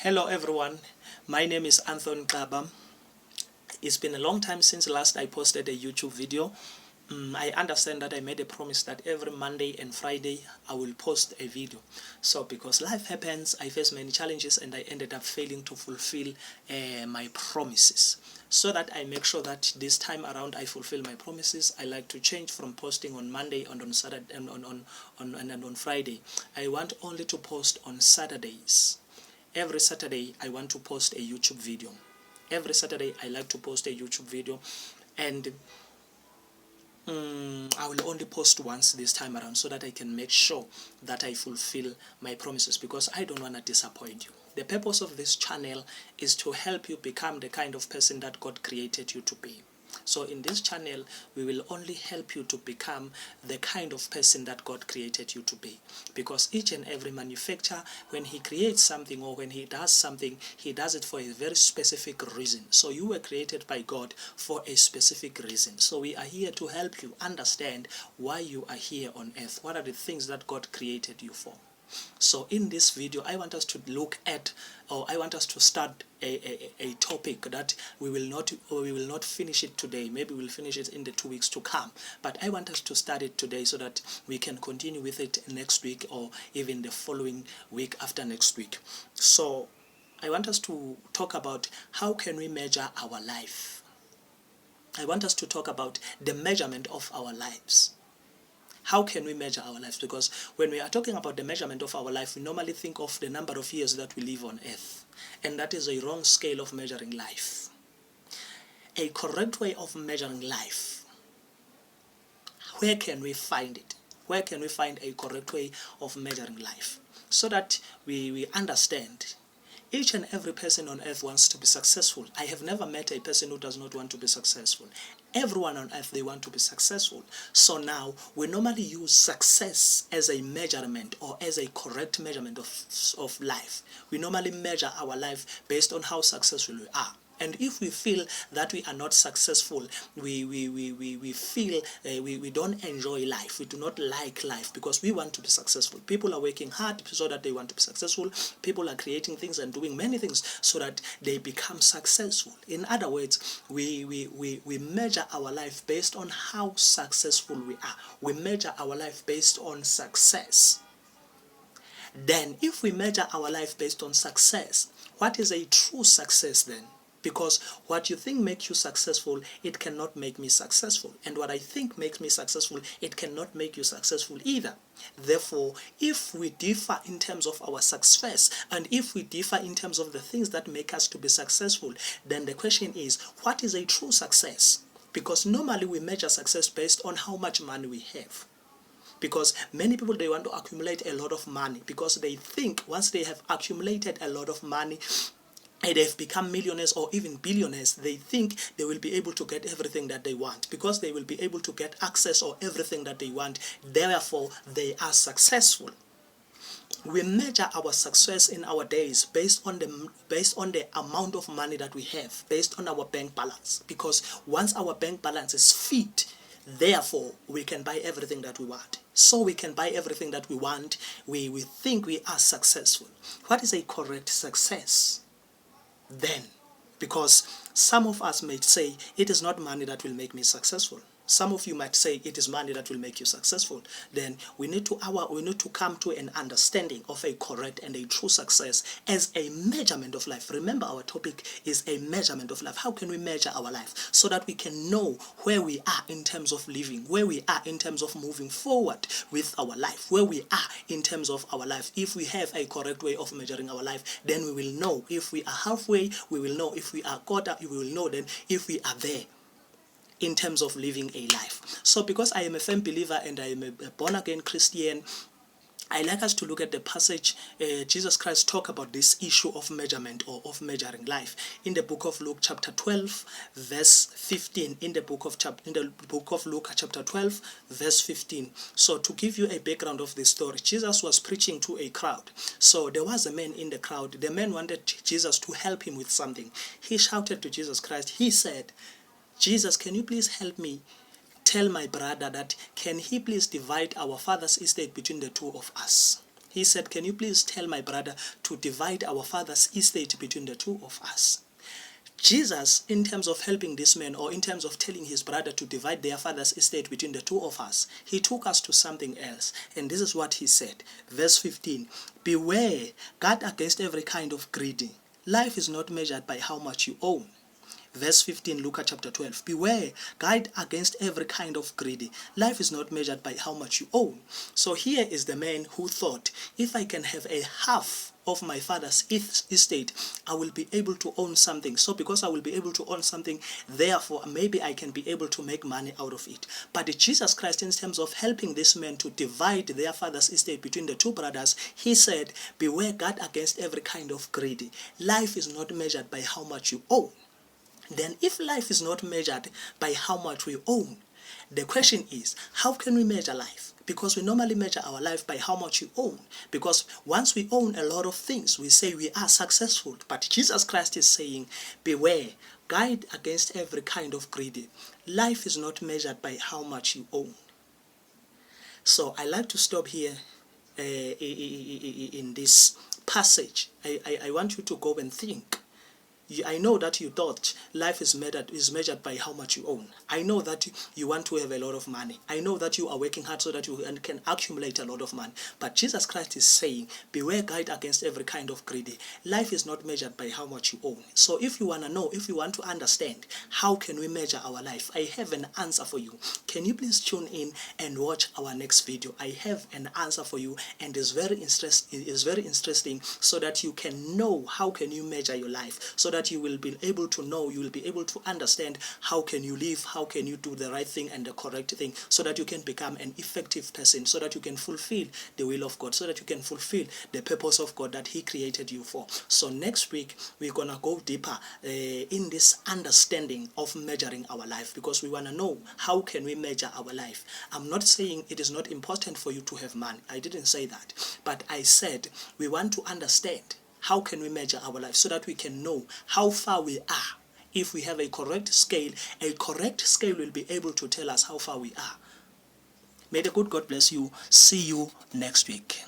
Hello everyone, my name is Anthony Kaba. It's been a long time since last I posted a YouTube video. I understand that I made a promise that every Monday and Friday I will post a video. So because life happens, I face many challenges and I ended up failing to fulfill my promises. So that I make sure that this time around I fulfill my promises, I like to change from posting on Monday and on Saturday and on Friday. I want only to post on Saturdays. Every Saturday I want to post a YouTube video. Every Saturday I like to post a YouTube video, and I will only post once this time around so that I can make sure that I fulfill my promises, because I don't want to disappoint you. The purpose of this channel is to help you become the kind of person that God created you to be. So in this channel, we will only help you to become the kind of person that God created you to be. Because each and every manufacturer, when he creates something or when he does something, he does it for a very specific reason. So you were created by God for a specific reason. So we are here to help you understand why you are here on earth. What are the things that God created you for? So in this video, I want us to look at, or I want us to start a topic that we will not finish it today. Maybe we'll finish it in the 2 weeks to come. But I want us to start it today so that we can continue with it next week or even the following week after next week. So I want us to talk about how can we measure our life. I want us to talk about the measurement of our lives. How can we measure our lives? Because when we are talking about the measurement of our life, we normally think of the number of years that we live on earth. And that is a wrong scale of measuring life. A correct way of measuring life. Where can we find it? Where can we find a correct way of measuring life? So that we understand. Each and every person on earth wants to be successful. I have never met a person who does not want to be successful. Everyone on earth, they want to be successful. So now, we normally use success as a measurement or as a correct measurement of life. We normally measure our life based on how successful we are. And if we feel that we are not successful, we feel we don't enjoy life. We do not like life because we want to be successful. People are working hard so that they want to be successful. People are creating things and doing many things so that they become successful. In other words, we measure our life based on how successful we are. We measure our life based on success. Then, if we measure our life based on success, what is a true success then? Because what you think makes you successful, it cannot make me successful. And what I think makes me successful, it cannot make you successful either. Therefore, if we differ in terms of our success, and if we differ in terms of the things that make us to be successful, then the question is, what is a true success? Because normally we measure success based on how much money we have. Because many people, they want to accumulate a lot of money because they think once they have accumulated a lot of money and they've become millionaires or even billionaires, they think they will be able to get everything that they want because they will be able to get access or everything that they want. Therefore, they are successful. We measure our success in our days based on the amount of money that we have, based on our bank balance. Because once our bank balance is fit, therefore we can buy everything that we want. So we can buy everything that we want. We think we are successful. What is a correct success then? Because some of us may say it is not money that will make me successful. Some of you might say it is money that will make you successful. Then we need to come to an understanding of a correct and a true success as a measurement of life. Remember, our topic is a measurement of life. How can we measure our life so that we can know where we are in terms of living, where we are in terms of moving forward with our life, where we are in terms of our life? If we have a correct way of measuring our life, then we will know. If we are halfway, we will know. If we are quarter, we will know then if we are there in terms of living a life. So because I am a firm believer and I am a born-again Christian, I like us to look at the passage Jesus Christ talk about this issue of measurement or of measuring life in the book of Luke chapter 12 verse 15. In the book of Luke chapter 12 verse 15. So to give you a background of this story, Jesus was preaching to a crowd. So there was a man in the crowd. The man wanted Jesus to help him with something. He shouted to Jesus Christ. He said, "Jesus, can you please help me tell my brother that can he please divide our father's estate between the two of us?" He said, can you please tell my brother to divide our father's estate between the two of us? Jesus, in terms of helping this man, or in terms of telling his brother to divide their father's estate between the two of us, he took us to something else. And this is what he said. Verse 15, beware, guard against every kind of greedy. Life is not measured by how much you own. Verse 15, Luke chapter 12. Beware, guard against every kind of greedy. Life is not measured by how much you own. So here is the man who thought, if I can have a half of my father's estate, I will be able to own something. So because I will be able to own something, therefore maybe I can be able to make money out of it. But Jesus Christ, in terms of helping this man to divide their father's estate between the two brothers, he said, beware, guard against every kind of greedy. Life is not measured by how much you own. Then if life is not measured by how much we own, the question is, how can we measure life? Because we normally measure our life by how much you own. Because once we own a lot of things, we say we are successful. But Jesus Christ is saying, beware, guard against every kind of greedy. Life is not measured by how much you own. So I like to stop here in this passage. I want you to go and think. I know that you thought life is measured by how much you own. I know that you want to have a lot of money. I know that you are working hard so that you can accumulate a lot of money. But Jesus Christ is saying, beware, guard against every kind of greedy. Life is not measured by how much you own. So if you want to know, if you want to understand, how can we measure our life? I have an answer for you. Can you please tune in and watch our next video? I have an answer for you, and it's very interesting, so that you can know how can you measure your life, so that you will be able to know, you will be able to understand how can you live, how can you do the right thing and the correct thing, so that you can become an effective person, so that you can fulfill the will of God, so that you can fulfill the purpose of God that He created you for. So next week we're gonna go deeper in this understanding of measuring our life, because we want to know how can we measure our life. I'm not saying it is not important for you to have money. I didn't say that, but I said we want to understand how can we measure our life, so that we can know how far we are. If we have a correct scale will be able to tell us how far we are. May the good God bless you. See you next week.